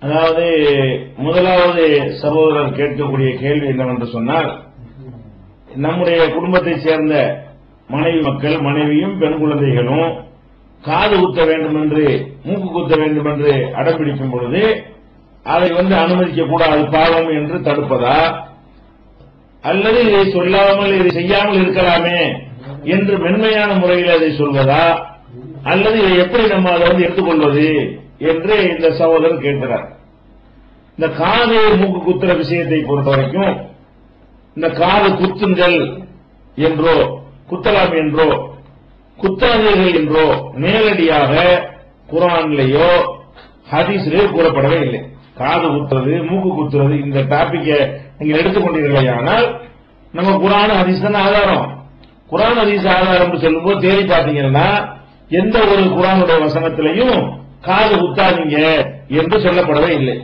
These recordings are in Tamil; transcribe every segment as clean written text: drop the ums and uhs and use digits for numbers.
அதாவது முதலாவது சகோதரர் கேட்கக்கூடிய கேள்வி என்னவென்று சொன்னால், நம்முடைய குடும்பத்தைச் சேர்ந்த மனைவி மக்கள், மனைவியும் பெண் குழந்தைகளும் காது குத்த வேண்டும் என்று, மூக்கு குத்த வேண்டும் என்று அடம்பிடிக்கும் பொழுது அதை அனுமதிக்க கூடாது, பாவம் என்று தடுப்பதா, அல்லது இதை சொல்லாமல் இதை செய்யாமல் இருக்கலாமே என்று மென்மையான முறையில் அதை சொல்வதா, அல்லது இதை எப்படி நம்ம அதை எடுத்துக்கொள்வது என்று இந்த சகோதரர் கேட்கிறார். இந்த காது மூக்கு குத்துற விஷயத்தை பொறுத்த வரைக்கும் இந்த காது குத்துங்கள் என்றோ குத்தலாம் என்றோ குத்தாதீர்கள் என்றோ நேரடியாக குர்ஆனிலேயோ ஹதீஸிலேயோ கூறப்படவே இல்லை. காது குத்துறது, மூக்கு குத்துறது இந்த டாபிக்கை நீங்க எடுத்துக்கொண்டீர்களானால் நம்ம குர்ஆன் ஹதீஸ் தான் ஆதாரம். குர்ஆன் ஹதீஸ் ஆதாரம் சொல்லும்போது தேடி பார்த்தீங்கன்னா எந்த ஒரு குர்ஆனுடைய வசனத்திலையும் காது குத்தாதீங்க என்று சொல்லப்படவே இல்லை.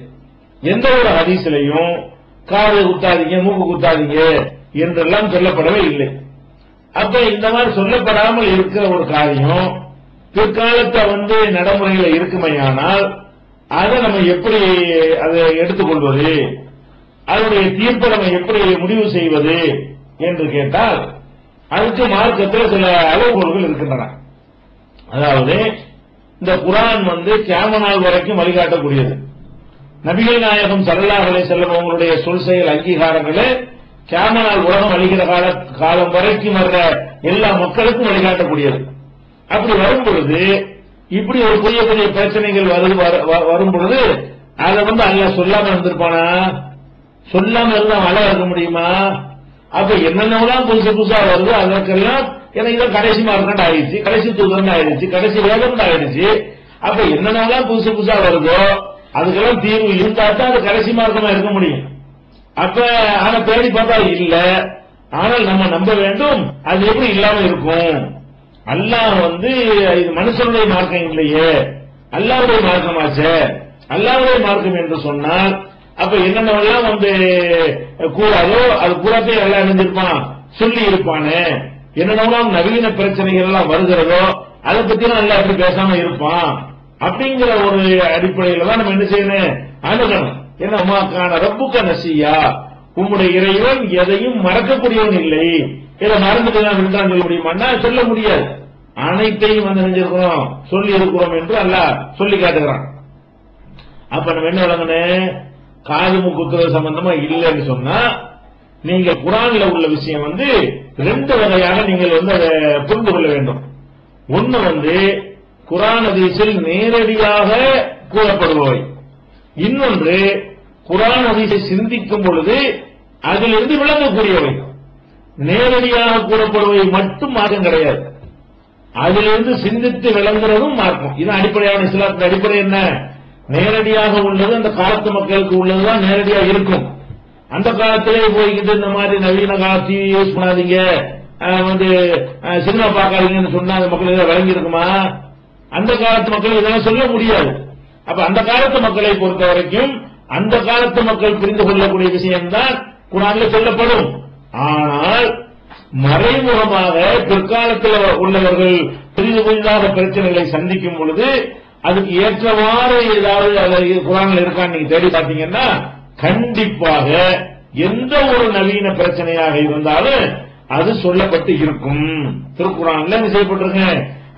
எந்த ஒரு ஹதீஸிலையும் காது குத்தாதீங்க, மூக்கு குத்தாதீங்க என்றெல்லாம் சொல்லப்படவே இல்லை. அப்ப இந்த மாதிரி சொல்லப்படாமல் இருக்கிற ஒரு காரியம் பிற்காலத்தை நடைமுறையில இருக்குமையானால் அதை நம்ம எப்படி அதை எடுத்துக்கொள்வது, அதனுடைய தீர்ப்பை நம்ம எப்படி முடிவு செய்வது என்று கேட்டால் அதுக்கு மார்க்கத்தில் சில அளவுகோல்கள் இருக்கின்றன. அதாவது இந்த குர்ஆன் கியாம நாள் வரைக்கும் வழிகாட்டக்கூடியது. நபிகள் நாயகம் ஸல்லல்லாஹு அலைஹி வஸல்லம் அவங்களுடைய சொல் செயல் அங்கீகாரங்களே கியாம நாள் உலகம் அழிகிற காலம் வரைக்கும் வர்ற எல்லா மக்களுக்கும் வழிகாட்டக்கூடியது. அப்படி வரும் பொழுது இப்படி ஒரு புதிய புதிய பிரச்சனைகள் வரும் பொழுது அதை அல்லாஹ் சொல்லாம இருந்திருப்பானா? சொல்லாம இருந்தா மழை இருக்க முடியுமா? அப்ப என்னென்னலாம் புதுசு புதுசா வருது அதற்கெல்லாம் இதான் கடைசி மார்க்கண்ட் ஆயிடுச்சு, கடைசி தூதம் ஆயிடுச்சு, கடைசி வேதம் ஆயிடுச்சு. அப்ப என்னென்னலாம் புதுசு புதுசா வருதோ அதுக்கெல்லாம் தீர்வு இருந்தா தான் அது கடைசி மார்க்கமா இருக்க முடியும். அப்ப ஆனா தேடி பார்த்தா இல்ல. ஆனால் நம்ம நம்ப வேண்டும் அது எப்படி இல்லாம இருக்கும். அல்லாஹ் இது மனுஷனுடைய மார்க்கம் இல்லையே, அல்லாஹ்வுடைய மார்க்கமாச்சே. அல்லாஹ்வுடைய மார்க்கம் என்று சொன்னால் அப்ப என்னென்னலாம் கூடாதோ அது கூடத்தையும் எல்லாம் இணைஞ்சிருப்பான், சொல்லி இருப்பானே. என்னென்னலாம் நவீன பிரச்சனைகள் எல்லாம் வருகிறதோ அதை பத்தி நல்லா அப்படி பேசாம இருப்பான். அப்படிங்கிற ஒரு அடிப்படையில தான் நம்ம என்ன செய்யணும், அணுகணும். என்ன ரப்புக்க நசியா, உம்முடைய இறைவன் எதையும் மறக்கக்கூடியவன் இல்லை. இதை மறந்துட்டு தான் இருந்தான் சொல்ல முடியுமான்னா சொல்ல முடியாது. அனைத்தையும் நினைஞ்சிருக்கிறோம், சொல்லி இருக்கிறோம் என்று அல்லாஹ் சொல்லி காட்டுகிறான். அப்ப நம்ம என்ன வழங்கணும், காது மூக்குத்துறது சம்பந்தமா இல்லைன்னு சொன்னா நீங்க குர்ஆன்ல உள்ள விஷயம் ரெண்டு வகையாக நீங்கள் அதை புரிந்து கொள்ள வேண்டும். ஒன்னு குர்ஆன் ஹதீஸில் நேரடியாக கூறப்படுபவை, இன்னொன்று குர்ஆன் ஹதீஸை சிந்திக்கும் பொழுது அதிலிருந்து விளங்கக்கூடியவை. நேரடியாக கூறப்படுவை மட்டும் மார்க்கம் கிடையாது, அதிலிருந்து சிந்தித்து விளங்குறதும் மார்க்கம். இது அடிப்படையான இஸ்லாத்தின் அடிப்படை. என்ன நேரடியாக உள்ளது அந்த காலத்து மக்களுக்கு உள்ளதுதான் நேரடியாக இருக்கும். அந்த காலத்திலே போய்கிட்டு இந்த மாதிரி நவீன காலத்தி யூஸ் பண்ணாதீங்க, சினிமா பார்க்காதீங்கன்னு சொன்னா அந்த மக்களுக்கு விளங்கி இருக்குமா? அந்த காலத்து மக்கள் இதெல்லாம் சொல்ல முடியாது. அப்ப அந்த காலத்து மக்களை பொறுத்த வரைக்கும் அந்த காலத்து மக்கள் புரிந்து கொள்ளக்கூடிய விஷயம்தான் குர்ஆன்ல சொல்லப்படும். ஆனால் மறைமுகமாக பிற்காலத்தில் உள்ளவர்கள் புதிதாக பிரச்சனைகளை சந்திக்கும் பொழுது அதுக்கு ஏற்றவாறு ஏதாவது குர்ஆன்ல இருக்கான்னு நீங்க தேடி பார்த்தீங்கன்னா கண்டிப்பாக எந்த ஒரு நவீன பிரச்சனையாக இருந்தாலும் அது சொல்லப்பட்டு இருக்கும். திருக்குர்ஆன்ல என்ன செய்யப்பட்டிருங்க,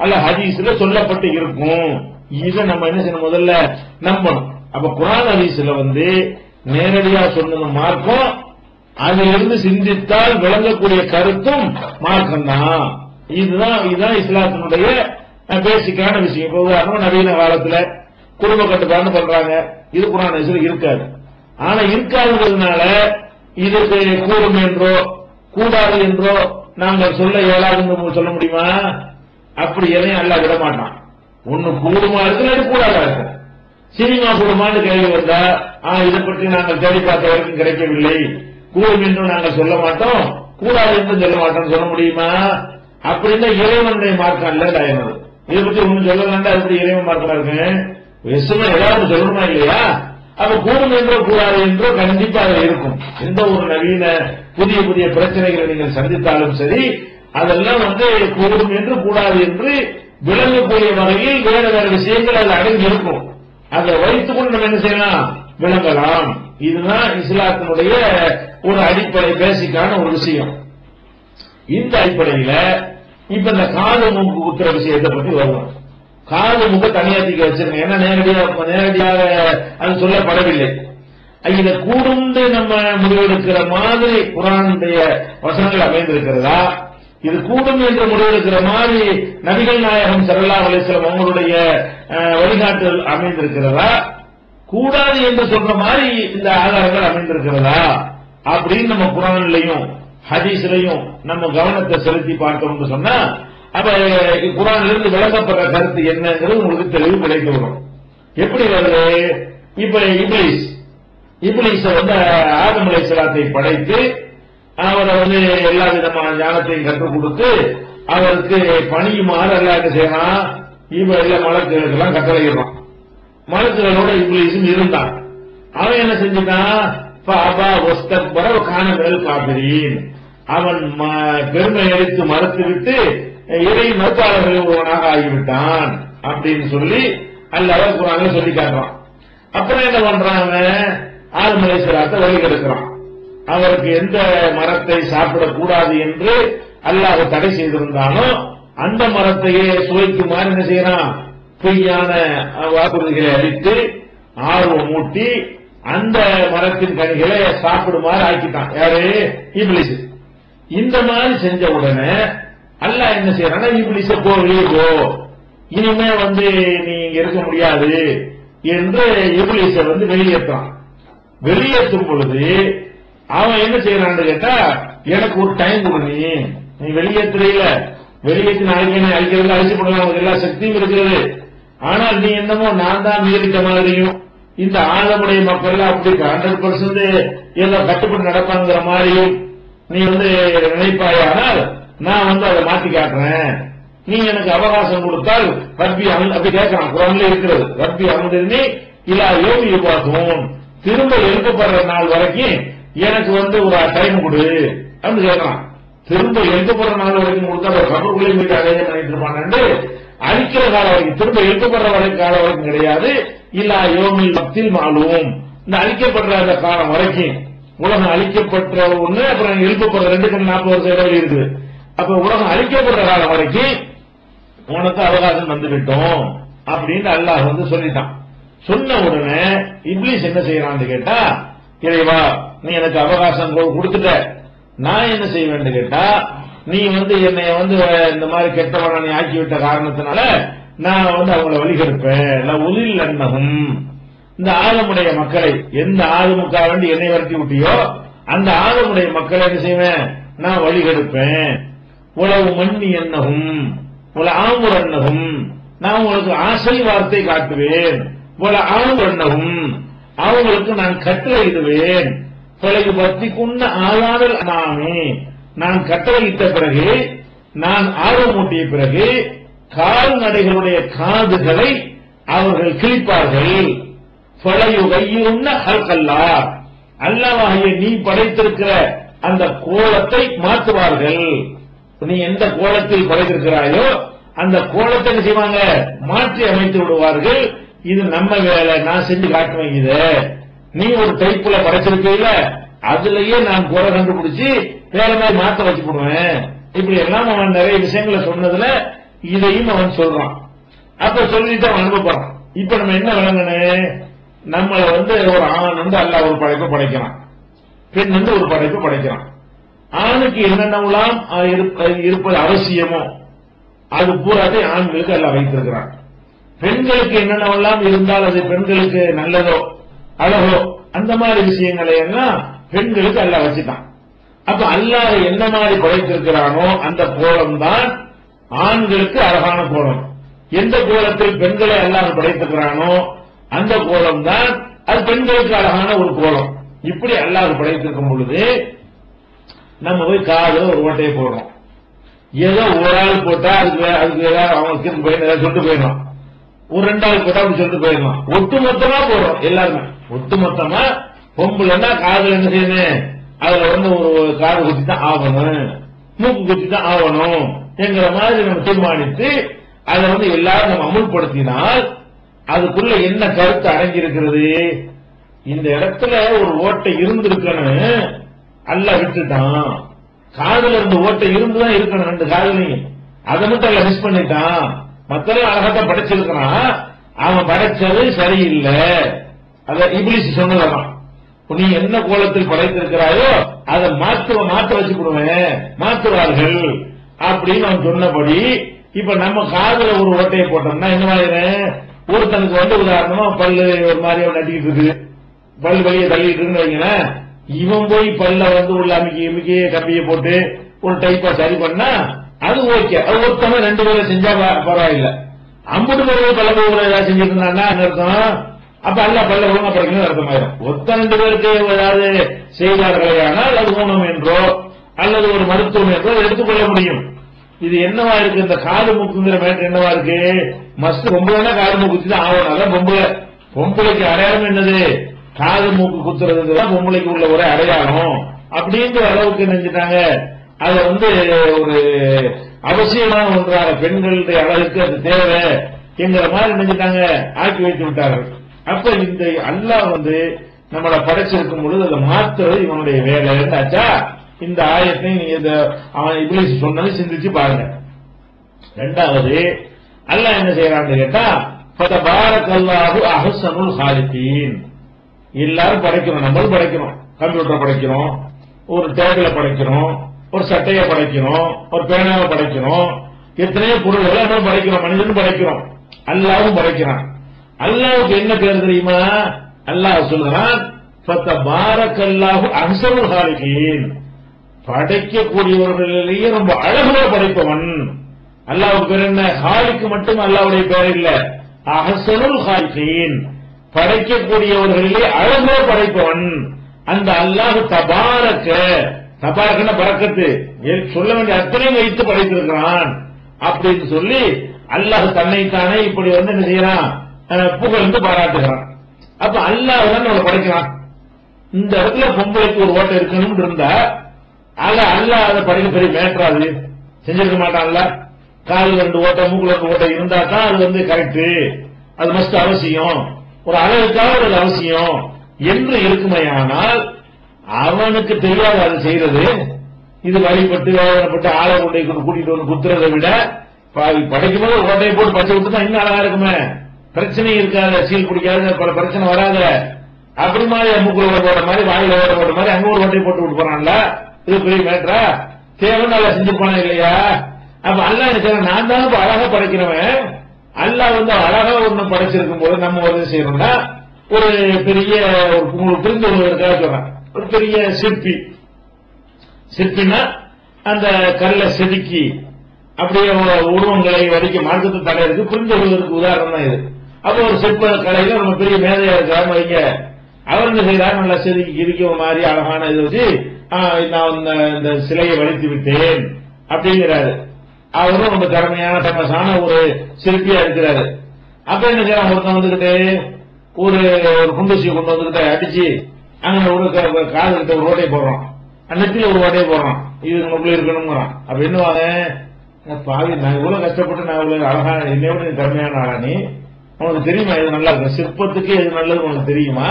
அல்ல ஹதீஸ்ல சொல்லப்பட்டு இருக்கும். இதை நம்ம என்ன செய்யணும், முதல்ல நம்பணும். அப்ப குர்ஆன் ஹதீஸ்ல நேரடியா சொன்னது மார்க்கம், அதிலிருந்து சிந்தித்தால் விளங்கக்கூடிய கருத்தும் மார்க்கம் தான். இதுதான் இஸ்லாத்தினுடைய பேசிக்கான விஷயம். இப்ப உதாரணம் நவீன காலத்துல குடும்ப கட்டுப்பாடு பண்றாங்க, இது குர்ஆன் ஹதீஸ்ல இருக்காது. ஆனா இருக்காதுன்றதுனால இதுக்கு கூடும் என்றோ கூடாது என்றோ நாங்கள் சொல்ல இயலாதுன்னு சொல்ல முடியுமா? அப்படி எதையும் அல்லாஹ் விட மாட்டான். ஒண்ணு கூடுமா இருக்கு, இல்லாட்டி கூடாதா இருக்கு. சினிமா கூடுமான்னு கேள்வி வந்தா இதை பற்றி நாங்கள் தேடி பார்த்த வரைக்கும் கிடைக்கவில்லை, கூடும் என்று நாங்கள் சொல்ல மாட்டோம், கூடாது என்று சொல்ல மாட்டோம் சொல்ல முடியுமா? அப்படின்னா இறைவனுடைய மார்க்கம் அல்ல. இதை பற்றி ஒண்ணு சொல்லலாண்டா எப்படி இறைவன் மார்க்கமா இருக்கு? விஷயமா ஏதாவது சொல்லணுமா இல்லையா? அப்ப கூடும் என்றோ கூடாது என்றோ கண்டிப்பா அது இருக்கும். எந்த ஒரு நவீன புதிய புதிய பிரச்சனைகளை நீங்கள் சந்தித்தாலும் சரி, அதெல்லாம் கூடும் என்று கூடாது என்று விளங்கக்கூடிய வகையில் வேற வேற விஷயங்கள் அது அடங்கி இருக்கும். அதை வைத்துக்கொண்டு நம்ம என்ன செய்யலாம், விளங்கலாம். இதுதான் இஸ்லாத்தினுடைய ஒரு அடிப்படை பேசிக்கான ஒரு விஷயம். இந்த அடிப்படையில இப்ப இந்த காது மூக்கு குத்துற விஷயத்தை பத்தி வருவோம். காது மூக்க தனியாத்திக்க வச்சிருங்க. ஏன்னா நேரடியாக அது சொல்லப்படவில்லை. இதை கூர்ந்து நம்ம முடிவெடுக்கிற மாதிரி குர்ஆனுடைய வசனங்கள் அமைந்திருக்கிறதா, இது கூடும் என்று முடிவெடுக்கிற மாதிரி நபிகள் நாயகம் ஸல்லல்லாஹு அலைஹி வஸல்லம் அவங்களுடைய வழிகாட்டுதல் அமைந்திருக்கிறதா, கூடாது என்று சொல்ற மாதிரி இந்த ஆதாரங்கள் அமைந்திருக்கிறதா அப்படின்னு நம்ம குர்ஆன்லயும் ஹதீஸ்லயும் நம்ம கவனத்தை செலுத்தி பார்த்தோம்னு சொன்னா, அப்ப குர்ஆனிலிருந்து விளங்கப்படுற கருத்து என்னங்கிறது உங்களுக்கு தெளிவு கிடைக்க வரும். எப்படி வருது? இப்ப இப்லீஸ் ஆதம் அலைஹிஸ்ஸலாத்தை படைத்து அவரை எல்லா விதமான ஞானத்தையும் கற்றுக் கொடுத்து அவருக்கு பணியுமாறு எல்லாம் என்ன செய்யறான், இவ எல்லா மலக்குகளுக்கெல்லாம் கட்டளையிடுறான். மலக்குகளோட இப்லீஸும் இருந்தான். அவன் என்ன செஞ்சுட்டான், அவன் பெருமை அளித்து மறுத்துவிட்டு இறை மறுப்பாளர்கள் ஒருவனாக ஆகிவிட்டான் அப்படின்னு சொல்லி அல்லாஹ் குர்ஆன்ல சொல்லி காட்டுறான். அப்புறம் என்ன பண்றாங்க, ஆதம் அலைஹிஸ்ஸலாத்தை வழி கெடுக்கிறான். அவருக்கு எந்த மரத்தை சாப்பிடக்கூடாது என்று அல்லாஹ் தடை செய்திருந்தானோ அந்த மரத்தையே சுவைக்குமாறு என்ன செய்யறான், பொய்யான வாக்குறுதிகளை அளித்து ஆர்வம் மூட்டி அந்த மரத்தின் கனிகளை சாப்பிடுமாறு ஆக்கிட்டான். யாரு? இப்லீஸ். இந்த மாதிரி செஞ்ச உடனே அல்லாஹ் என்ன செய்யறான்னா, இப்லீஸ போ, வெளியே போ, இனிமே நீ இங்க இருக்க முடியாது என்று இப்லீஸ வெளியேற்றான். வெளியேற்றும் பொழுது அவன் என்ன செய்யறான்னு கேட்டா, எனக்கு ஒரு டைம் கொடு, நீ வெளியேற்றுறையில வெளியேற்றி நாளைக்கு அழிக்கிறது அழிச்சு போடலாம், உனக்கு எல்லா சக்தியும் இருக்கிறது. ஆனால் நீ என்னமோ நான் தான் மீறிட்ட மாதிரியும் இந்த ஆழமுடைய மக்கள் அப்படி 100% ஏதோ கட்டுப்பட்டு நடப்பாங்கிற மாதிரியும் நீ நினைப்பாயானால் நான் அதை மாற்றி காட்டுறேன். நீ எனக்கு அவகாசம் கொடுத்தால் ரப்பி அப்படி கேட்கறான். குர்ஆன்ல இருக்கிறது, ரப்பி அம்ரினி இலா யௌமி யுபாஸூன், திரும்ப எழுப்பப்படுற நாள் வரைக்கும் எனக்கு ஒரு டைம் கொடு அப்படின்னு கேட்கறான். திரும்ப எழுப்பப்படுற நாள் வரைக்கும் கொடுத்தா ஒரு கபருக்குள்ளே போயிட்டு அதே பண்ணிட்டு இருப்பான். அழிக்கிற காலம் வரைக்கும், திரும்ப எழுப்பப்படுற காலம் வரைக்கும் கிடையாது. இல்லா யோமில் பக்தில் மாலும், இந்த அழிக்கப்படுற அந்த காலம் வரைக்கும், உலகம் அழிக்கப்பட்ட ஒண்ணு அப்புறம் எழுப்பப்படுற 240 வருஷம் இடைவெளி இருக்குது. அப்ப உலகம் அழிக்கப்படுற காலம் வரைக்கும் உனக்கு அவகாசம் வந்துவிட்டோம் அப்படின்னு அல்லாஹ் சொல்லிட்டான். சொன்ன உடனே இப்லீஸ் என்ன செய்யறான்னு கேட்டா, இறைவா நீ எனக்கு அவகாசம் கொடுத்துட்ட, நான் என்ன செய்வேன்னு கேட்டா, நீ என்னை இந்த மாதிரி கெட்டவனா நீ ஆக்கிவிட்ட காரணத்தினால நான் அவங்களை வழிகெடுப்பேன். உதில் அன்னகும், இந்த ஆதமுடைய மக்களை, எந்த ஆதமுக்காக வேண்டி என்னை வரட்டி விட்டியோ அந்த ஆதமுடைய மக்களை என்ன செய்வேன், நான் வழிகெடுப்பேன். உளவு மண்ணி என்னகும் உல ஆமுர் அன்னகும், நான் உங்களுக்கு ஆசை வார்த்தை காட்டுவேன். உல ஆமுர் அன்னகும், அவங்களுக்கு நான் கட்டளையிடுவேன். பிறகு பத்திக்குன்ன ஆளாடல் நாமே, நான் கட்டளையிட்ட பிறகு, நான் ஆர்வமூட்டிய பிறகு கால்நடைகளுடைய காதுகளை அவர்கள் கிழிப்பார்கள். அல்லாஹ்வே நீ படைத்திருக்கிற அந்த கோலத்தை மாற்றுவார்கள். நீ எந்த கோலத்தில் படைத்திருக்கிறாயோ அந்த கோலத்தை என்ன செய்வாங்க, மாற்றி அமைத்து விடுவார்கள். இது நம்ம வேலை, நான் செஞ்சு காட்டுவேன். இத நீ ஒரு டைப்புல படைச்சிருக்கீல, அதுலயே நான் கோலை கண்டுபிடிச்சு வேற மாதிரி மாற்ற வச்சு போடுவேன். இப்படி எல்லாம் அவன் நிறைய விஷயங்களை சொன்னதுல இதையும் அவன் சொல்றான். அப்ப சொல்லிட்டு அவன் அனுப்பப்படுறான். இப்ப நம்ம என்ன விளங்கணும், நம்மள ஒரு ஆண் அல்லாஹ் ஒரு படைப்பை படைக்கிறான், பெண் ஒரு படைப்பை படைக்கிறான். ஆணுக்கு என்னென்னலாம் இருப்பது அவசியமோ அது பூராதை ஆண்களுக்கு அல்லாஹ் வைத்திருக்கிறான். பெண்களுக்கு என்னென்னலாம் இருந்தால் அது பெண்களுக்கு நல்லதோ அழகோ அந்த மாதிரி விஷயங்களை எல்லாம் பெண்களுக்கு அல்லாஹ் வச்சுட்டான். அப்ப அல்லாஹ் என்ன மாதிரி படைத்திருக்கிறானோ அந்த கோலம் தான் ஆண்களுக்கு அழகான கோலம். எந்த கோலத்தில் பெண்களை அல்லாஹ் படைத்திருக்கிறானோ அந்த கோலம் தான் அது பெண்களுக்கு அழகான ஒரு கோலம். இப்படி அல்லாஹ் படைத்திருக்கும் பொழுது நம்ம போய் காதுல ஒரு ஓட்டையை போடுறோம். ஏதோ ஒரு ஆள் போட்டா அதுக்கு ஏதாவது அவங்க சொல்லிட்டு போயிடலாம், ஒரு 2 ஆள் போட்டா அப்படி சொல்லிட்டு போயிடலாம். ஒட்டுமொத்தமா போடுறோம் எல்லாருமே. ஒட்டுமொத்தமா பொம்புலன்னா காதுல என்ன செய்யணும், அதுல ஒரு காது குத்தி தான் ஆகணும், மூக்கு குத்தி தான் ஆகணும் என்கிற மாதிரி நம்ம தீர்மானித்து அதை எல்லாரும் நம்ம அமுல்படுத்தினால் அதுக்குள்ள என்ன கருத்து அடங்கி இருக்கிறது? இந்த இடத்துல ஒரு ஓட்டை இருந்திருக்கணும், அல்லாஹ் விட்டுட்டான். காதுல இருந்த ஓட்டை இருந்துதான் இருக்கணும், ரெண்டு காதுலையும். அதை மட்டும் அல்ல மிஸ் பண்ணிட்டான். மத்தெல்லாம் அழகாத்தான் படைச்சிருக்கிறான், அவன் படைச்சது சரியில்லை. அத இப்லீஸ் சொன்னதான், நீ என்ன கோலத்தில் படைத்திருக்கிறாயோ அதை மாற்ற வச்சுக்கிடுவேன், மாற்றுவார்கள் அப்படின்னு அவன் சொன்னபடி. இப்ப நம்ம காதுல ஒரு ஓட்டையை போட்டோம்னா என்ன மாதிரி, ஒருத்தனுக்கு வந்து உதாரணமா பல்லு ஒரு மாதிரி நட்டிக்கிட்டு இருக்கு, பல்லு வெளியே தள்ளிட்டு இருக்குன்னு வைங்களேன். இவன் போய் பல்ல வந்து உள்ள அமுக்கி கம்பியை போட்டு ஒரு டைப்பா சரி பண்ணா அது ஓகே. அது ஒருத்தவன் ரெண்டு பேரும் செஞ்சா பரவாயில்ல. 50 பேர் பல்ல போய் ஏதாவது செஞ்சுட்டு இருந்தான்னா அர்த்தம், அப்ப அல்ல பல்ல ஒழுங்கா படைக்கணும் அர்த்தமாயிரும். ஒத்த 2 பேருக்கு ஏதாவது செய்தார்களே ஆனால் அது ஊனம் என்றோ அல்லது ஒரு மருத்துவம் என்றோ எடுத்துக்கொள்ள முடியும். இது என்னவா இருக்கு, இந்த காது மூக்குங்கிற மேட்டர் என்னவா இருக்கு? மஸ்ட் பொம்பளைனா காது மூக்கு குத்தி தான் ஆகணும். அதான் பொம்பளைக்கு அடையாளம் என்னது? காது மூக்கு குத்துறதுதான் பொம்பளைக்கு உள்ள ஒரு அடையாளம். அப்படிங்கிற அளவுக்கு நினைச்சிட்டாங்க. அதை வந்து ஒரு அவசியமான ஒன்றாக பெண்களுடைய அழகுக்கு அது தேவை என்கிற மாதிரி நினைச்சிட்டாங்க, ஆக்கி வைத்து விட்டார்கள். அப்ப இந்த அல்லாஹ் வந்து நம்மளை படைச்சிருக்கும் பொழுது அதை மாத்துறது இவனுடைய வேலை இருந்தாச்சா. இந்த ஆயத்தை நீங்க அவன் இப்லீஸ் சொன்னதை சிந்திச்சு பாருங்க. இரண்டாவது அல்லாஹ் என்ன செய்யறான்னு கேட்டா, ஃபதபாரக்கல்லாஹு அஹ்ஸனுல் ஹாலிகீன். எல்லாரும் படைக்கிறோம், நம்மளும் படைக்கிறோம், கம்ப்யூட்டர் படைக்கிறோம், ஒரு டேபிள படைக்கிறோம், ஒரு சட்டையை படைக்கிறோம், ஒரு பேனாவை படைக்கிறோம், எத்தனையோ பொருள்களை நம்ம படைக்கிறோம், மனிதனும் படைக்கிறோம், அல்லாஹ்வும் படைக்கிறான். அல்லாஹ்வுக்கு என்ன பேர் தெரியுமா? அல்லாஹ் சொல்றான், ஃபதபாரக்கல்லாஹு அஹ்ஸனுல் ஹாலிகீன். படைக்கக்கூடியவர்களிலேயே ரொம்ப அழகுல படைப்பவன். அல்லாஹ்வுக்கு பேர் என்ன? ஹாலிக்கு மட்டும் அல்லாஹ்வுடைய பேர் இல்ல, அஹ்ஸனுல் ஹாலிகீன், படைக்கக்கூடியவர்களிலே அழகோ படைப்பவன். அந்த அல்லாஹ் தபாரக்க, தபாரக்கன பரக்கத்து, சொல்ல வேண்டிய அத்தனையும் வைத்து படைத்திருக்கிறான் அப்படின்னு சொல்லி அல்லாஹ் தன்னைத்தானே இப்படி வந்து என்ன செய்யறான், புகழ்ந்து பாராட்டுகிறான். அப்ப அல்லாஹ் தான் நம்ம படைக்கிறான். இந்த இடத்துல பொம்பளைக்கு ஒரு ஓட்டை இருக்கணும் இருந்தா அல்லாஹ் அதை படைக்க பெரிய மேற்றாது செஞ்சிருக்க மாட்டான்ல. காலில் 2 ஓட்டை மூக்குல 2 ஓட்டை இருந்தா தான் அது வந்து கரெக்ட், அது மஸ்ட் அவசியம், ஒரு அழகுக்காக ஒரு அவசியம் என்று இருக்குமையானால் அவனுக்கு தெரியாது அது செய்யறது. இது வழிபட்டு வேதனைப்பட்டு ஆளை கொண்டை கூட்டிட்டு வந்து குத்துறதை விட படைக்கும் போது ஓட்டையை போட்டு பச்சை விட்டு தான் இன்னும் அழகா இருக்குமே, பிரச்சனை இருக்காத, சீல் பிடிக்காத, பல பிரச்சனை வராத. அப்படி மாதிரி மூக்குல ஓட்ட மாதிரி வாயில ஓட்ட மாதிரி அங்க ஒரு ஓட்டையை போட்டு விட்டு போறான்ல, இது பெரிய மேட்டரா? தேவை நல்லா செஞ்சிருப்பானே இல்லையா? அப்ப அல்லாஹ் என்ன, நான் தான் இப்ப அழகா படைக்கிறவன். அல்லாஹ் வந்து அழகா ஒண்ணு படைச்சிருக்கும் போது நம்ம ஒரு செய்யணும்னா, ஒரு பெரிய உங்களுக்கு புரிந்து கொள்வதற்காக சொல்றேன், ஒரு பெரிய சிற்பினா அந்த கல்லை செதுக்கி அப்படியே உருவங்களை வடிக்க மார்க்கத்தை தடை இருக்கு, புரிந்து கொள்வதற்கு உதாரணம் தான் இது. அப்போ ஒரு சிற்ப கலையில நம்ம பெரிய மேதையா இருக்கிறாங்க வைங்க, அவர் என்ன செய்யறாரு, நல்லா செதுக்கி கிரிக்க மாதிரி அழகான இது வச்சு நான் இந்த சிலையை வடித்து விட்டேன் அப்படிங்கிறாரு. அவரும் ரொம்ப திறமையான ஃபேமஸான ஒரு சிற்பியா இருக்கிறாரு. அப்ப என்ன செய்யறான், ஒருத்தன் வந்துகிட்டு ஒரு குண்டூசியை கொண்டு வந்துகிட்ட அடிச்சு அங்க ஒரு காது கிட்ட ஒரு ஓட்டையை போடுறான், நெத்தில ஒரு ஓட்டையை போடுறான், இது நமக்குள்ள இருக்கணுங்கிறான். அப்ப என்னவாங்க, பாவி நான் இவ்வளவு கஷ்டப்பட்டு நான் இவ்வளவு அழகா என்னையோட நீ திறமையான ஆளா, நீ உனக்கு தெரியுமா எது நல்லா இருக்கு, சிற்பத்துக்கு எது நல்லது உனக்கு தெரியுமா?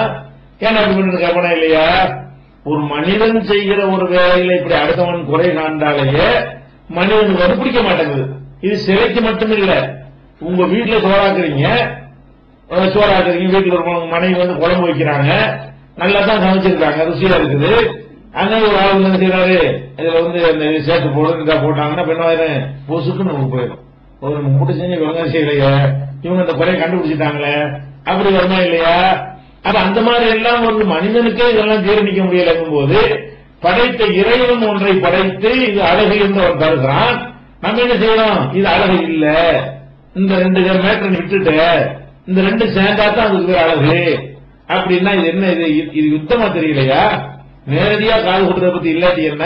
ஏன்னா அப்படி பண்ணிட்டு கேட்பனா இல்லையா? ஒரு மனிதன் செய்கிற ஒரு வேலையில இப்படி அடுத்தவன் குறை காண்டாலேயே மனிதனுக்கு வந்து பிடிக்க மாட்டேங்குது. இது சிலைக்கு மட்டும் இல்ல, உங்க வீட்டுல சோறாக்குறீங்க, வீட்டுல ஒரு மனைவி வந்து குழம்பு வைக்கிறாங்க, நல்லா தான் சமைச்சிருக்காங்க, ருசியா இருக்குது. அங்க ஒரு ஆள் வந்து செய்யறாரு, இதுல வந்து அந்த சேர்த்து போடுறதா போட்டாங்கன்னா பெண்ணாயிரம் பொசுக்குன்னு நமக்கு போயிடும். ஒரு முட்டு செஞ்சு விளங்கம் செய்யலையே, இவங்க அந்த குறையை கண்டுபிடிச்சிட்டாங்களே, அப்படி வருமா இல்லையா? அப்ப அந்த மாதிரி எல்லாம் ஒரு மனிதனுக்கே இதெல்லாம் ஜீரணிக்க முடியலங்கும் போது படைத்த இறைவன் ஒன்றை படைத்து இது அழகு என்று அவன் தருகிறான். நம்ம என்ன செய்யணும், இது அழகு இல்ல, இந்த 2 மேட்டர் விட்டுட்டு இந்த 2 சேர்ந்தாதான் அதுக்கு அழகு அப்படின்னா இது என்ன, இது யுத்தமா தெரியலையா? நேரடியா காது கொடுறத பத்தி இல்லாட்டி என்ன,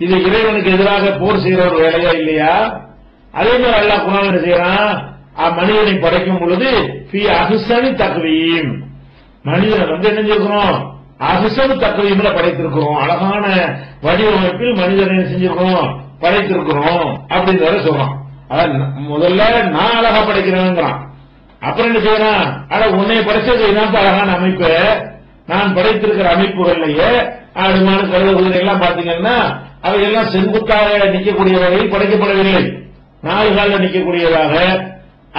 இது இறைவனுக்கு எதிராக போர் செய்யற ஒரு வேலையா இல்லையா? அதே மாதிரி அல்லாஹ் குர்ஆன்ல என்ன செய்யறான், மனிதனை படைக்கும் பொழுது ஃபீ அஹ்ஸனி தக்வீம், மனிதனை வந்து என்ன செஞ்சிருக்கிறோம், அஹ்ஸனு தக்வீம்ல படைத்திருக்கிறோம், அழகான வடிவமைப்பில் மனிதனை செஞ்சிருக்கிறோம், படைத்திருக்கிறோம் அப்படின்னு சொல்றோம். முதல்ல நான் அழகா படைக்கிறேங்கிறான், அப்புறம் என்ன செய்யறான், ஆனா உன்னை படைச்சது இதான் அழகான அமைப்பு, நான் படைத்திருக்கிற அமைப்புகள்லயே ஆடு மாடு கழுத குதிரை எல்லாம் பாத்தீங்கன்னா அவையெல்லாம் செங்குத்தாக நிற்கக்கூடிய வகையில் படைக்கப்படவில்லை. 4 காலில் நிற்கக்கூடியதாக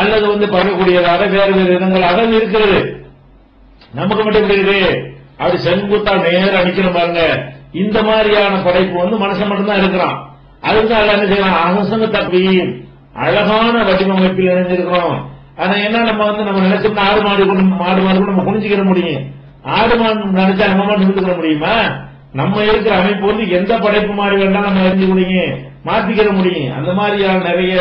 அல்லது பறக்கக்கூடியதாக வேறு வேறு இடங்களாக இருக்கிறது. நமக்கு மட்டும் எப்படி இருக்கு, அப்படி செங்குத்தா நேரம் நிக்கணும் பாருங்க. இந்த மாதிரியான படைப்பு மனுஷன் மட்டும்தான் இருக்கிறான். அதுதான் என்ன செய்யலாம், அரசங்க தப்பி அழகான வடிவமைப்பில் இணைஞ்சிருக்கிறோம். ஆனா என்ன நம்ம நினைச்சோம்னா ஆடு மாடு கூட நம்ம குனிஞ்சிக்கிற முடியும். ஆடு மாடு நினைச்சா நம்ம மட்டும் நிறுத்துக்கிற முடியுமா? நம்ம இருக்கிற அமைப்பு எந்த படைப்பு மாதிரி வேண்டாம் நம்ம அறிஞ்சு முடியும், மாத்திக்கிற முடியும். அந்த மாதிரியான நிறைய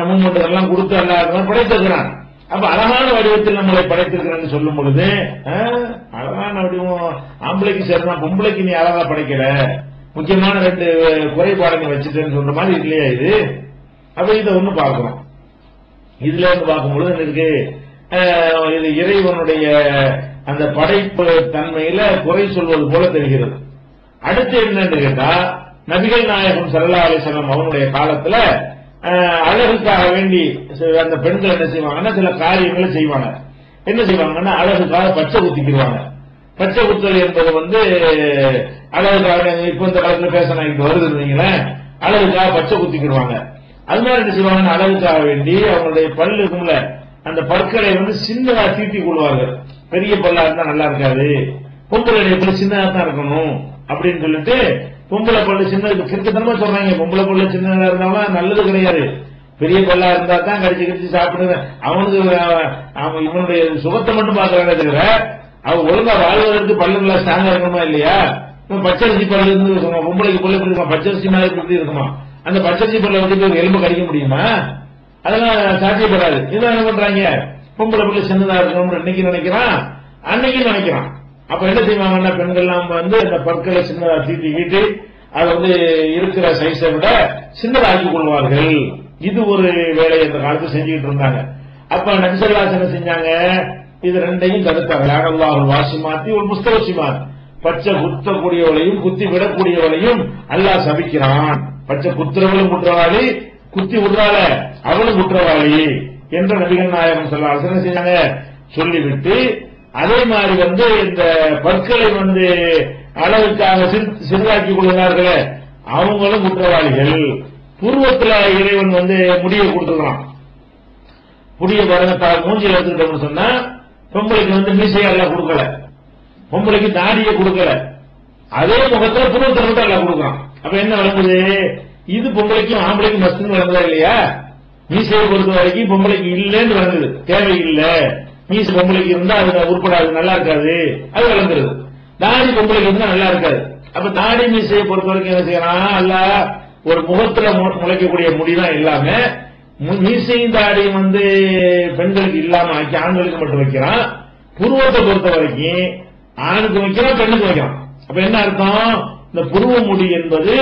முன்மொழிகள் எல்லாம் கொடுத்து எல்லாருமே படைத்திருக்கிறான். அப்ப அழகான வடிவத்தில் நம்மளை படைத்திருக்கிறேன்னு சொல்லும் பொழுது அழகான வடிவம் ஆம்பளைக்கு சரிதான், பொம்பளைக்கு நீ அழகா படைக்கல, முக்கியமான 2 குறைபாடுகள் வச்சுட்டேன்னு சொல்ற மாதிரி இல்லையா இது? அப்ப இதை பார்க்கிறோம். இதுல பார்க்கும்பொழுது இருக்கு இது இறைவனுடைய அந்த படைப்பு தன்மையில குறை சொல்வது போல தெரிகிறது. அடுத்து என்னன்னு கேட்டா, நபிகள் நாயகம் ஸல்லல்லாஹு அலைஹி வஸல்லம் அவனுடைய காலத்துல அழகுக்காக வேண்டி அந்த பெண்கள் என்ன செய்வாங்கன்னா சில காரியங்களை செய்வாங்க. என்ன செய்வாங்கன்னா அழகுக்காக பச்சை குத்திக்கிடுவாங்க. பச்சை குத்தல் என்பது அழகுக்காக இப்ப இந்த காலத்துல பேசணும் ஆகிட்டு வருதுங்களேன், அழகுக்காக பச்சை குத்திக்கிடுவாங்க. அது மாதிரி என்ன செய்வாங்கன்னா அழகுக்காக வேண்டி அவங்களுடைய பல்லு இருக்கும்ல அந்த பற்களை சின்னதா தீட்டி கொள்வார்கள். பெரிய பல்லா இருந்தா நல்லா இருக்காது, பொம்பளை எப்படி சின்னதா தான் இருக்கணும் அப்படின்னு சொல்லிட்டு பொம்பளை பல்லு சின்னது கிறுக்கத்தனமா சொல்றாங்க. பொம்பளை பல்லு சின்னதா இருந்தாலும் நல்லது கிடையாது, பெரிய பல்லா இருந்தா தான் கடிச்சு சாப்பிடுங்க. அவனுக்கு இவனுடைய சுகத்தை மட்டும் பாக்குறாங்க தவிர அவன் ஒழுங்கா வாழ்வதற்கு பல்லுங்களா ஸ்ட்ராங்கா இருக்கணுமா இல்லையா? பச்சரிசி பல்லு இருந்து இருக்குமா, பொம்பளைக்கு பல்லு இருக்குமா, பச்சரிசி மாதிரி எப்படி இருக்குமா? அந்த பச்சரிசி பல்ல வந்து எலும்பு கடிக்க முடியுமா? அதெல்லாம் சாத்தியப்படாது. இதான் என்ன பண்றாங்க, பொம்பளை பல்லு சின்னதா இருக்கணும் இன்னைக்கு நினைக்கிறான், அன்னைக்கு நினைக்கிறான். அப்ப என்ன செய்வாங்கன்னா பெண்கள்லாம் அந்த பற்களை சின்னதா தீட்டிக்கிட்டு அதை இருக்கிற சைஸை விட சின்னதாக்கி கொள்வார்கள். இது ஒரு வேலை இந்த காலத்தில் செஞ்சுக்கிட்டு இருந்தாங்க. அப்ப நபி ஸல்லல்லாஹு அலைஹி வஸல்லம் செஞ்சாங்க, இது 2ஐயும் தடுத்தாங்க. அல்லாஹ் வாசிமாத்தி ஒரு முஸ்தவசிமாத், பச்சை குத்தக்கூடியவளையும் குத்தி விடக்கூடியவளையும் அல்லாஹ் சபிக்கிறான். பச்சை குத்துறவளும் குற்றவாளி, குத்தி விடுறாள அவளும் குற்றவாளி என்ற நபிகள் நாயகம் ஸல்லல்லாஹு அலைஹி வஸல்லம் செஞ்சாங்க. சொல்லிவிட்டு அதே மாதிரி இந்த பற்களை அளவுக்காக சிறுதாக்கி கொள்கிறார்களே அவங்களும் குற்றவாளிகள். பூர்வத்தில் இறைவன் முடிவை கொடுத்துருக்கான். புதிய பரங்கத்தால் மூஞ்சில் எடுத்துக்கிட்டோம்னு சொன்னா பொம்பளைக்கு மீசையெல்லாம் கொடுக்கல, பொம்பளைக்கு தாடியை கொடுக்கல, அதே முகத்துல பூர்வத்தை மட்டும் எல்லாம் கொடுக்குறான். அப்ப என்ன வழங்குது, இது பொம்பளைக்கும் ஆம்பளைக்கும் மஸ்துன்னு வழங்குதா இல்லையா? மீசையை பொறுத்த வரைக்கும் பொம்பளைக்கு இல்லைன்னு வழங்குது, தேவையில்லை. மீசை பொம்பளைக்கு இருந்தா அது உட்படாது, நல்லா இருக்காது, அது வளர்ந்துருது. தாடி பொம்பளைக்கு இருந்தா நல்லா இருக்காது. அப்ப தாடி மீசையை பொறுத்த வரைக்கும் என்ன செய்யறான், அல்ல ஒரு முகத்துல முளைக்கக்கூடிய முடிதான் இல்லாம மீசையும் தாடியும் பெண்களுக்கு இல்லாம ஆக்கி ஆண்களுக்கு மட்டும் வைக்கிறான். புருவத்தை பொறுத்த வரைக்கும் ஆணுக்கு வைக்கிறான், பெண்ணுக்கு வைக்கிறான். அப்ப என்ன அர்த்தம், இந்த புருவ முடி என்பது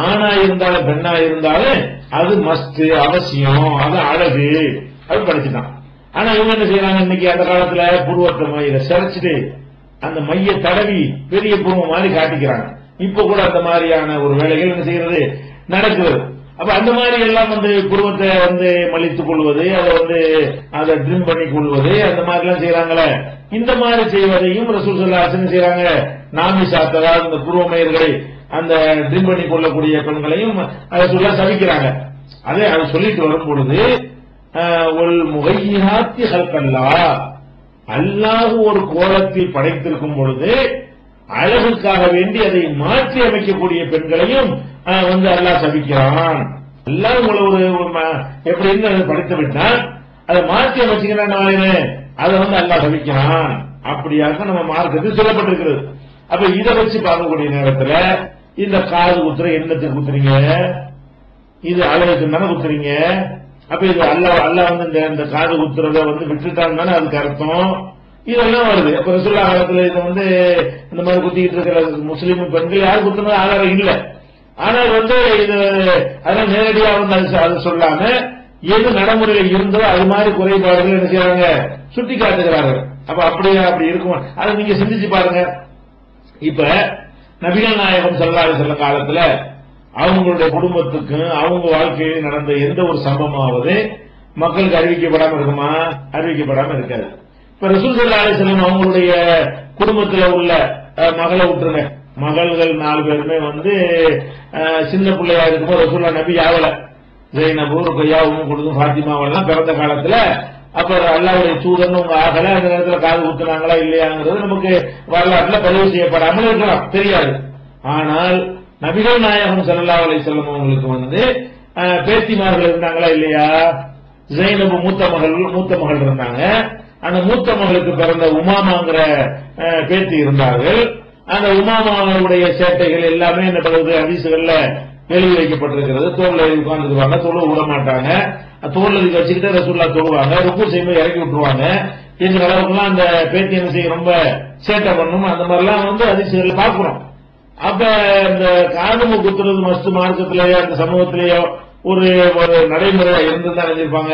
ஆணா இருந்தாலும் பெண்ணா இருந்தாலும் அது மஸ்ட் அவசியம், அது அழகு, அது படிச்சுட்டான். ஆனா இவங்க என்ன செய்யறாங்க, இன்னைக்கு அந்த காலத்துல புருவத்தை மையில சிறைச்சிட்டு அந்த மைய தடவி பெரிய புருவம் மாதிரி காட்டிக்கிறாங்க. இப்ப கூட அந்த மாதிரியான ஒரு வேலைகள் என்ன செய்யறது நடக்குது. அப்ப அந்த மாதிரி எல்லாம் புருவத்தை மலித்துக் கொள்வது, அதை ட்ரிம் பண்ணி கொள்வது, அந்த மாதிரி எல்லாம் செய்யறாங்களே. இந்த மாதிரி செய்வதையும் ரசூல் ஸல்லல்லாஹு அலைஹி வஸல்லம் செய்யறாங்க. நாமி சாத்ததா இந்த புருவமயர்களை அந்த ட்ரிம் பண்ணி கொள்ளக்கூடிய பெண்களையும் அதை சொல்ல சபிக்கிறாங்க. அதை சொல்லிட்டு வரும் பொழுது அல்லாஹ் ஒரு கோலத்தில் படைத்திருக்கும் பொழுது அழகுக்காக வேண்டி அதை மாற்றி அமைக்கக்கூடிய பெண்களையும் அல்லாஹ் சபிக்கிறான். எல்லாம் ஒரு எப்படின்னு படைத்து விட்டா அதை மாற்றி அமைச்சுக்கிறான், அதை அல்லாஹ் சபிக்கிறான். அப்படியாக நம்ம மார்க்கத்தில் சொல்லப்பட்டிருக்கிறது. அப்ப இதை வச்சு பார்க்கக்கூடிய நேரத்தில் இந்த காது குத்துற எண்ணத்துக்கு குத்துறீங்க, இது அழகுக்கு தானே குத்துறீங்க. அப்ப இது அல்லாஹ் இந்த காது குத்துறத விட்டுட்டான்னு தானே அதுக்கு அர்த்தம். இதெல்லாம் வருது. அப்ப ரசூலுல்லாஹ் காலத்துல இது இந்த மாதிரி குத்திக்கிட்டு இருக்கிற முஸ்லீம் பெண்கள் யாரும் குத்துனது ஆதாரம் இல்லை. ஆனால் இது அதெல்லாம் நேரடியாக அது சொல்லாம எது நடைமுறையில் இருந்தோ அது மாதிரி குறைபாடுகள் என்ன செய்யறாங்க, சுட்டி காட்டுகிறார்கள். அப்ப அப்படி இருக்கும். அதை நீங்க சிந்திச்சு பாருங்க. இப்ப நபிகள் நாயகம் ஸல்லல்லாஹு அலைஹி வஸல்லம் காலத்துல அவங்களுடைய குடும்பத்துக்கு அவங்க வாழ்க்கையில் நடந்த எந்த ஒரு சம்பவமாவது மக்களுக்கு அறிவிக்கப்படாம இருக்குமா? அறிவிக்கப்படாம இருக்காது. இப்ப ரசூல் ஸல்லல்லாஹு அலைஹி வஸல்லம் அவங்களுடைய குடும்பத்துல உள்ள மகளை விட்டுருங்க, மகள்கள் 4 பேருமே சின்ன பிள்ளையா இருக்கும்போது ரசூலுல்லாஹ் நபி ஆகல. ஜெய்னபு, ருக்கையா, குடும்பம், ஃபாத்திமாவெல்லாம் பிறந்த காலத்துல அப்ப அல்லாஹ்வுடைய தூதர்னு உங்க ஆகல. அந்த நேரத்தில் காது குத்துனாங்களா இல்லையாங்கிறது நமக்கு வரலாற்றுல பதிவு செய்யப்படாமல் இருக்கலாம், தெரியாது. ஆனால் நபிகள் நாயகம் ஸல்லல்லாஹு அலைஹி வஸல்லம் அவங்களுக்கு பேத்திமார்கள் இருந்தாங்களா இல்லையா? ஜெய்னபு மூத்த மகள் இருந்தாங்க. அந்த மூத்த மகளுக்கு பிறந்த உமாமாங்கிற பேத்தி இருந்தார்கள். அந்த உமாமாவுடைய சேட்டைகள் எல்லாமே இந்த பகுதி ஹதீஸ்கள்ல எழுதி வைக்கப்பட்டிருக்கிறது. தோல்ல உட்கார்ந்துருவாங்க, தொழு விட மாட்டாங்க, தோல்ல வச்சுக்கிட்டு ரசூலுல்லாஹ் தொழுவாங்க, ருக்கு செய்யும்போது இறக்கி விட்டுருவாங்க. என்ற அளவுக்குலாம் அந்த பேத்தி என்ன செய்ய ரொம்ப சேட்டை பண்ணணும். அந்த மாதிரிலாம் ஹதீஸ்கள்ல பார்க்கிறோம். அப்ப இந்த காதுமு குத்துறது மஸ்து மார்க்கத்திலேயோ அந்த சமூகத்திலேயோ ஒரு நடைமுறை இருந்துதான் நினைச்சிருப்பாங்க.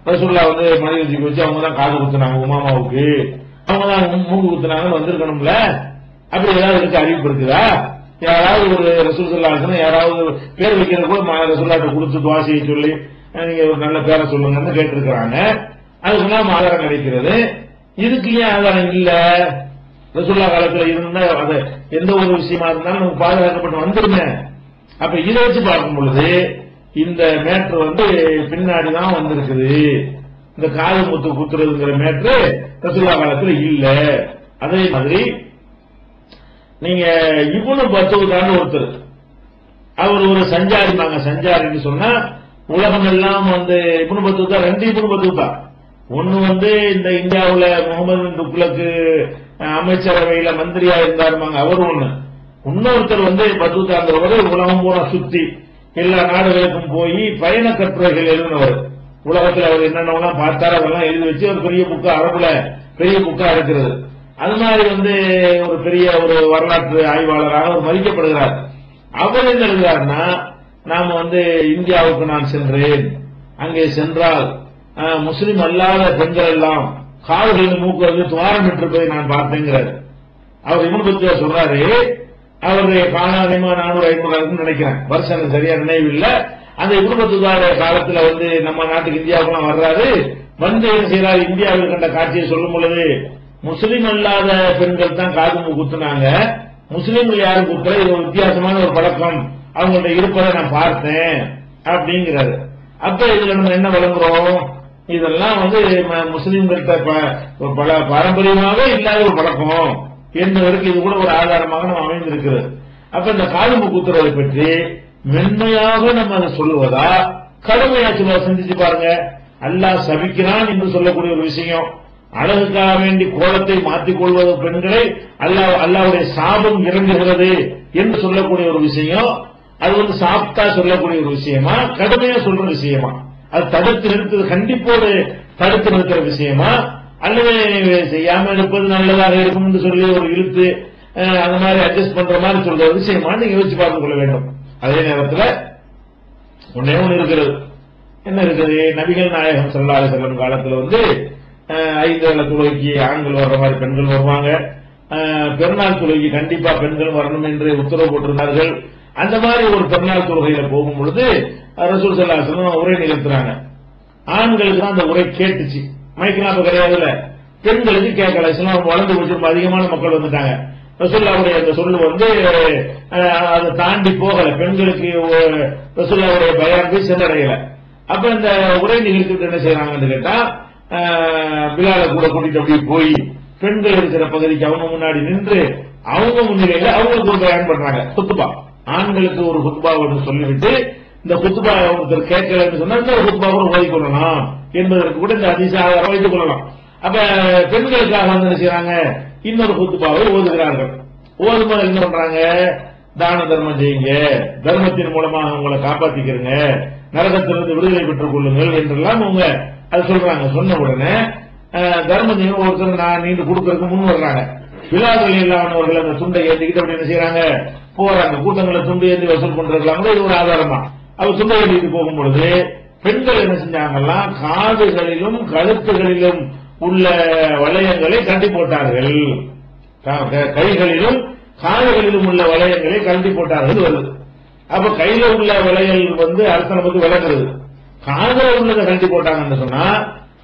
ரசூலுல்லாஹ் மனைவி தூக்கி வச்சு அவங்க தான் காது குத்துனாங்க, உமாமாவுக்கு அவங்க தான் மூக்கு குத்துனாங்கன்னு வந்திருக்கணும்ல. அப்படி ஏதாவது இருக்கு, அறிவிப்பு இருக்குதா? யாராவது ஒரு ரசூல் ஸல்லல்லாஹு அலைஹி வஸல்லம் யாராவது பேர் வைக்கிற கூட ரசூலுல்லாஹ்ட்ட கொடுத்து துஆ செய்ய சொல்லி நீங்க ஒரு நல்ல பேரை சொல்லுங்கன்னு கேட்டிருக்கிறாங்க. அதுக்கெல்லாம் ஆதாரம் கிடைக்கிறது. இதுக்கு ஏன் ஆதாரம் இல்ல? ரசூலுல்லாஹ் காலத்துல இருந்தா அது எந்த ஒரு விஷயமா இருந்தாலும் நமக்கு பாதுகாக்கப்பட்டு வந்துருங்க. அப்ப இதை வச்சு பார்க்கும் பொழுது இந்த மேட்ரு பின்னாடிதான் வந்திருக்குது. இந்த காது முத்து குத்துறதுங்கிற மேட்ரு ரசூலுல்லாஹ் காலத்துல இல்ல. அதே மாதிரி நீங்க இப்னு பத்தூதான்னு ஒருத்தர், அவர் ஒரு சஞ்சாரினாங்க. சஞ்சாரின்னு சொன்னா உலகம் எல்லாம் இப்னு பத்தூதா 2 இப்னு பத்தூதா. ஒன்னு இந்த இந்தியாவுல முகமது பின் துக்ளக்கு அமைச்சரவையில மந்திரியா இருந்தாருமாங்க, அவர் ஒண்ணு. இன்னொருத்தர் பத்தூதாங்கிறவர் உலகம் பூரா சுத்தி எல்லா நாடுகளுக்கும் போய் பயண கட்டுரைகள் எழுதினவர். உலகத்தில் அவர் என்னென்னலாம் பார்த்தாரு அதெல்லாம் எழுதி வச்சு ஒரு பெரிய புக்கா, அரபுல பெரிய புக்கா இருக்கிறது. அது மாதிரி ஒரு பெரிய ஒரு வரலாற்று ஆய்வாளராக அவர் மதிக்கப்படுகிறார். அவர் என்ன எழுதுறாருன்னா, நாம இந்தியாவுக்கு நான் சென்றேன், அங்கே சென்றால் முஸ்லிம் அல்லாத பெண்கள் எல்லாம் கால்களில் மூக்கு துவாரம் விட்டிருப்பதை நான் பார்த்தேங்கிறார். அவர் இப்னு பத்தூதா சொல்றாரு. அவருடைய காலாதயமா 400-500 நினைக்கிறேன், வருஷம் சரியா நினைவில்லை. அந்த இப்னு பத்தூதா காலத்துல நம்ம நாட்டுக்கு இந்தியாவுக்குலாம் வர்றாரு. என்ன செய்யறாரு, இந்தியாவில் கண்ட காட்சியை சொல்லும் பொழுது முஸ்லிம் அல்லாத பெண்கள் தான் காது குத்துனாங்க, முஸ்லிம்கள் யாரும் குத்துற, இது ஒரு வித்தியாசமான ஒரு பழக்கம் அவங்கள்ட்ட இருப்பதை நான் பார்த்தேன் அப்படிங்கிறாரு. அப்ப இதுல நம்ம என்ன வழங்குறோம், இதெல்லாம் முஸ்லிம்கள்ட்ட பல பாரம்பரியமாவே இல்லாத ஒரு பழக்கம் என்பதற்கு இது கூட ஒரு ஆதாரமாக நம்ம அமைந்திருக்கிறது. அப்ப இந்த காது குத்துறதை பற்றி மென்மையாக நம்ம அதை சொல்லுவதா, கடுமையா சொல்லுவா? சிந்திச்சு பாருங்க. அல்லாஹ் சபிக்கிறான் என்று சொல்லக்கூடிய ஒரு விஷயம், அழகுக்காக வேண்டி கோலத்தை மாற்றிக் கொள்வது பெண்களை அல்லாஹ்வுடைய சாபம் இறங்குகிறது என்று சொல்லக்கூடிய ஒரு விஷயம், அது சாப்டா சொல்லக்கூடிய ஒரு விஷயமா, கடுமையா சொல்ற விஷயமா, அது தடுத்து நிறுத்துறது, கண்டிப்போடு தடுத்து நிறுத்துற விஷயமா, அல்லது செய்யாம இருப்பது நல்லதாக இருக்கும் என்று சொல்லி ஒரு இழுத்து அந்த மாதிரி அட்ஜஸ்ட் பண்ற மாதிரி சொல்ற விஷயமா நீங்க யோசிச்சு பார்த்துக் கொள்ள வேண்டும். அதே நேரத்தில் ஒன்னே ஒன்று இருக்கிறது. என்ன இருக்குது, நபிகள் நாயகம் ஸல்லல்லாஹு அலைஹி வஸல்லம் காலத்துல 5 வேளை தொழுகைக்கு ஆண்கள் வர்ற மாதிரி பெண்கள் வருவாங்க. பெருநாள் தொழுகைக்கு கண்டிப்பா பெண்கள் வரணும் என்று உத்தரவு போட்டிருந்தார்கள். அந்த மாதிரி ஒரு பெருநாள் தொழுகையில போகும் பொழுது ரசூல் ஸல்லல்லாஹு அலைஹி வஸல்லம் உரை நிகழ்த்துறாங்க. ஆண்களுக்கு தான் அந்த உரை கேட்டுச்சு, மைக்கெல்லாம் இப்ப கிடையாதுல, பெண்களுக்கு கேட்கல. இஸ்லாம் வளர்ந்து போச்சு, அதிகமான மக்கள் வந்துட்டாங்க. ரசூலுல்லாஹ்வுடைய அந்த சொல்லு அதை தாண்டி போகல, பெண்களுக்கு ரசூலுல்லாஹ்வுடைய பயான் போய் சென்றடையல. அப்ப இந்த உரை நிகழ்த்திட்டு என்ன செய்யறாங்கன்னு கேட்டா, பிலாலை கூட கூட்டிட்டு அப்படியே போய் பெண்கள் இருக்கிற பகுதிக்கு அவங்க முன்னாடி நின்று அவங்க முன்னிலையில அவங்களுக்கு ஒரு பயான் பண்றாங்க, குத்துபா. ஆண்களுக்கு ஒரு குத்துபா சொல்லிவிட்டு இந்த குத்துபா ஒருத்தர் கேட்கலன்னு சொன்னா இந்த குத்துபா கூட ஓதிக் கொள்ளலாம் என்பதற்கு கூட இந்த அதிசயம் வைத்துக் கொள்ளலாம். அப்ப பெண்களுக்காக என்ன செய்யறாங்க, இன்னொரு குத்துபாவை ஓதுகிறார்கள். ஓதும்போது என்ன பண்றாங்க, தான தர்மம் செய்யுங்க, தர்மத்தின் மூலமாக உங்களை காப்பாத்திக்கிறங்க, நரகத்திலிருந்து விடுதலை பெற்றுக் கொள்ளுங்கள் என்றெல்லாம் அவங்க அது சொல்றாங்க. சொன்ன உடனே தர்மத்தையும் ஒருத்தர் நான் நீண்டு கொடுக்கறதுக்கு முன் வர்றாங்க. விழாக்கள் இல்லாதவர்கள் அந்த துண்டை ஏற்றிக்கிட்டு அப்படி என்ன செய்யறாங்க, போறாங்க. கூட்டங்களை துண்டு ஏற்றி வசூல் பண்றாங்க. இது ஒரு ஆதாரமா அவர் துண்டை ஏற்றிட்டு போகும் பொழுது பெண்கள் என்ன செஞ்சாங்கல்லாம், காதுகளிலும் கழுத்துகளிலும் உள்ள வளையங்களை கட்டி போட்டார்கள், கைகளிலும் காதுகளிலும் உள்ள வளையங்களை கட்டி போட்டார்கள் வருது. அப்ப கையில உள்ள வளையல் அரசனை பத்தி விளங்குறது, காதுல உள்ளதை கழட்டி போட்டாங்கன்னு சொன்னா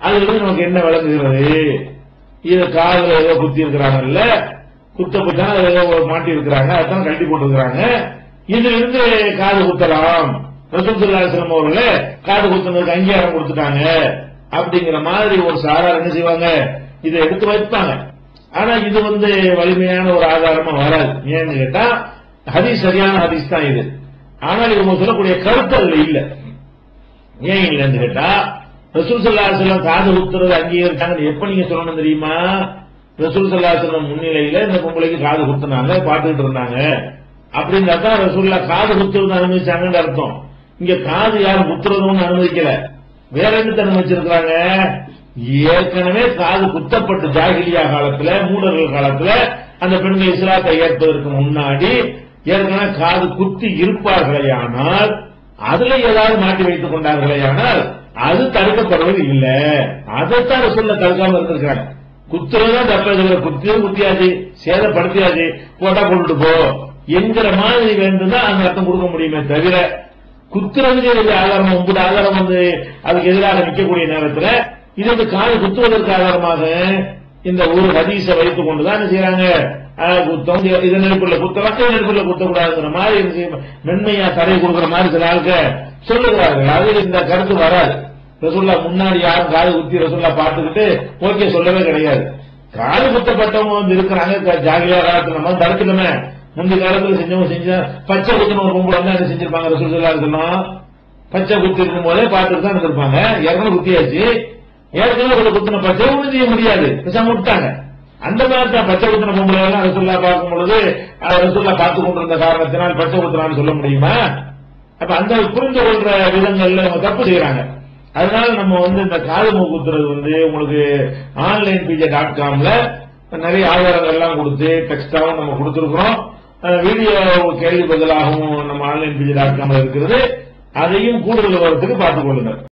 அதுல இருந்து நமக்கு என்ன விளங்குகிறது? இது காதுல ஏதோ குத்தி இருக்கிறாங்கல்ல, குத்தப்பட்டா ஏதோ மாட்டி இருக்கிறாங்க, அதான் கழட்டி போட்டுருக்காங்க. இதுல இருந்து காது குத்தலாம், ரசூல் ஸல்லல்லாஹு அலைஹி வஸல்லம் அவர்களே காது குத்துனதுக்கு அங்கீகாரம் கொடுத்துட்டாங்க அப்படிங்கிற மாதிரி ஒரு சாரார் என்ன செய்வாங்க, இதை எடுத்து வைப்பாங்க. ஆனா இது வலிமையான ஒரு ஆதாரமா வராது. ஏன்னு கேட்டா ஹதீஸ் சரியான ஹதீஸ் தான் இது. ஆனால் இவங்க சொல்லக்கூடிய கருத்து அதுல இல்ல. ஏன் இல்லைன்னு கேட்டா ரசூல் ஸல்லல்லாஹு அலைஹி வஸல்லம் காது குத்துறது அங்கீகரிச்சாங்கன்னு எப்ப நீங்க சொல்லணும் தெரியுமா? ரசூல் ஸல்லல்லாஹு அலைஹி வஸல்லம் முன்னிலையில இந்த பொம்பளைக்கு காது குத்துனாங்க, பாத்துக்கிட்டு இருந்தாங்க அப்படின்னா தான் ரசூலுல்லாஹ் காது குத்துறது அனுமதிச்சாங்கன்னு அர்த்தம். இங்க காது யாரும் குத்துறதுன்னு அனுமதிக்கல, வேற என்ன அனுமதிச்சிருக்கிறாங்க? ஏற்கனவே காது குத்தப்பட்டு ஜாகிலியா காலத்துல, மூடர்கள் காலத்துல அந்த பெண்கள் இஸ்லாத்தை ஏற்பதற்கு முன்னாடி ஏற்கனவே காது குத்தி இருப்பார்களேயானால், அதுல ஏதாவது மாட்டி வைத்துக் கொண்டார்களேயானால் அது தடுக்கப்படுவது இல்ல. அதைத்தான் ரசூலுல்லாஹ் தடுக்காம இருந்திருக்காங்க. குத்துறதா தப்ப, குத்தியாச்சு, சேதப்படுத்தியாச்சு, போட்டா கொண்டுட்டு போ என்கிற மாதிரி வேண்டும்தான் அந்த அர்த்தம் கொடுக்க முடியுமே தவிர, குத்துறதுக்கு ஆதாரம் உங்களுடைய ஆதாரம் அதுக்கு எதிராக நிற்கக்கூடிய நேரத்தில் இது காது குத்துவதற்கு ஆதாரமாக இந்த ஒரு ஹதீஸை வைத்துக் கொண்டுதான் என்ன செய்யறாங்க, குத்தம் இதன் நெருப்புள்ள குத்தலாம், நெருப்புள்ள குத்தக்கூடாதுங்கிற மாதிரி மென்மையா தடை கொடுக்கிற மாதிரி சில ஆளுக்கு சொல்லுகிறார்கள். அதில் இந்த கருத்து வராது. ரசூலுல்லாஹ் முன்னாடி யாரும் காது குத்தி ரசூலுல்லாஹ் பார்த்துக்கிட்டு ஓகே சொல்லவே கிடையாது. காது குத்தப்பட்டவங்க இருக்கிறாங்க ஜாகிலியா காலத்துல, நம்ம தடுக்கணுமே. முந்தைய காலத்துல செஞ்ச பச்சை குத்துன ஒரு பொம்பளை என்ன செஞ்சிருப்பாங்க, ரசூல் ஸல்லல்லாஹு அலைஹி வஸல்லம் பச்சை குத்தி இருக்கும் போதே பார்த்துட்டு தான் இருந்திருப்பாங்க. ஏற்கனவே குத்தியாச்சு, ஏற்கனவே குத்தின பச்சை ஒண்ணு செய்ய முடியாது, பேசாம விட்டாங்க. அந்த மாதிரி தான் பச்சை குத்தின பொம்பளை எல்லாம் ரசூலுல்லாஹ் பார்க்கும் பொழுது ரசூலுல்லாஹ் பார்த்து கொண்டிருந்த காரணத்தினால் பச்சை குத்துறான்னு சொல்ல முடியுமா? அப்ப அந்த புரிந்து கொள்ற விதங்கள்ல அவங்க தப்பு செய்யறாங்க. அதனால நம்ம இந்த காது மூக்குத்துறது உங்களுக்கு onlinepj.comல நிறைய ஆதாரங்கள் எல்லாம் கொடுத்து டெக்ஸ்டாவும் நம்ம கொடுத்திருக்கிறோம். வீடியோ கேள்வி பதிலாகவும் நம்ம onlinepj.comல இருக்கிறது. அதையும் கூடுதல் விவரத்துக்கு பார்த்துக் கொள்ளுங்கள்.